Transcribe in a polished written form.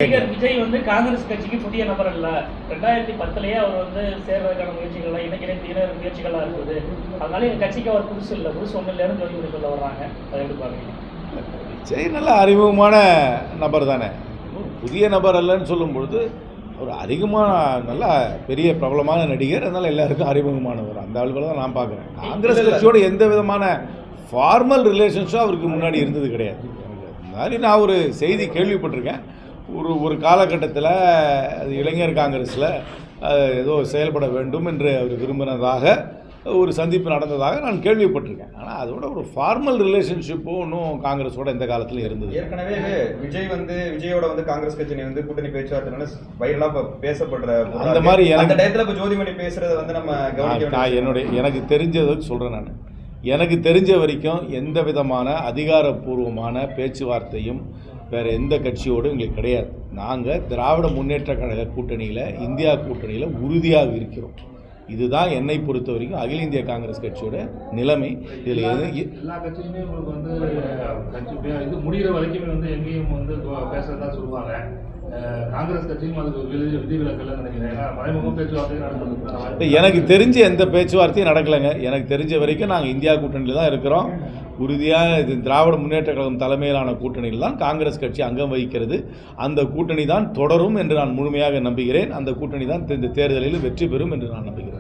விஜய் வந்து காங்கிரஸ் கட்சிக்கு புதிய நபர் அல்ல. 2010லயே அவர் வந்து சேர்றதுக்கான முயற்சிகள் இணைக்கிற முயற்சிகளா இருக்குது. அதனால எங்க கட்சிக்கு அவர் புதுசு இல்லை, புதுசு ஒன்றும் இல்லைன்னு ஜோதிமணி சொல்ல வர்றாங்க. அதை எப்படி பாருங்க? விஜய் நல்ல அறிமுகமான நபர் தானே. புதிய நபர் அல்லன்னு சொல்லும்பொழுது ஒரு அதிகமான நல்ல பெரிய பிரபலமான நடிகர், அதனால் எல்லாருக்கும் அறிமுகமானவர். அந்த அளவுக்கு தான் நான் பார்க்குறேன். காங்கிரஸ் கட்சியோட எந்த விதமான ஃபார்மல் ரிலேஷன்ஸும் அவருக்கு முன்னாடி இருந்தது கிடையாது. அந்த மாதிரி நான் ஒரு செய்தி கேள்விப்பட்டிருக்கேன். ஒரு காலகட்டத்தில் அது இளைஞர் காங்கிரஸில் ஏதோ செயல்பட வேண்டும் என்று அவர் விரும்பினதாக ஒரு சந்திப்பு நடந்ததாக நான் கேள்விப்பட்டிருக்கேன். ஆனால் அதோட ஒரு ஃபார்மல் ரிலேஷன்ஷிப்பும் இன்னும் காங்கிரஸோட எந்த காலத்திலும் இருந்தது. ஏற்கனவே விஜயோட காங்கிரஸ் கட்சி கூட்டணி பேச்சுவார்த்தை வைரலாக பேசப்படுற அந்த மாதிரி அந்த டயத்தில் இப்போ ஜோதிமணி பேசுறத நம்ம கவனிக்க எனக்கு தெரிஞ்சதுக்கு சொல்கிறேன். நான் எனக்கு தெரிஞ்ச வரைக்கும் எந்த விதமான அதிகாரப்பூர்வமான பேச்சுவார்த்தையும் வேறு எந்த கட்சியோடும் எங்களுக்கு கிடையாது. நாங்கள் திராவிட முன்னேற்ற கழக கூட்டணியில், இந்தியா கூட்டணியில் உறுதியாக இருக்கிறோம். இதுதான் என்னை பொறுத்த வரைக்கும் அகில இந்திய காங்கிரஸ் கட்சியோட நிலைமை. இதில் எல்லா கட்சியுமே உங்களுக்கு கட்சி முடிகிற வரைக்கும் எங்கேயும் பேசுறதா சொல்லுவாங்க. காங்கிரஸ் கட்சியும் அதுக்கு விதிவிலக்கல்ல நினைக்கிறேன். மறைமுக பேச்சுவார்த்தை நடந்தது எனக்கு தெரிஞ்ச எந்த பேச்சுவார்த்தையும் நடக்கலைங்க. எனக்கு தெரிஞ்ச வரைக்கும் நாங்கள் இந்தியா கூட்டணியில் தான் இருக்கிறோம். உறுதியாக இது திராவிட முன்னேற்ற கழகம் தலைமையிலான கூட்டணியில் தான் காங்கிரஸ் கட்சி அங்கம் வகிக்கிறது. அந்த கூட்டணி தான் தொடரும் என்று நான் முழுமையாக நம்புகிறேன். அந்த கூட்டணி தான் இந்த தேர்தலில் வெற்றி பெறும் என்று நான் நம்புகிறேன்.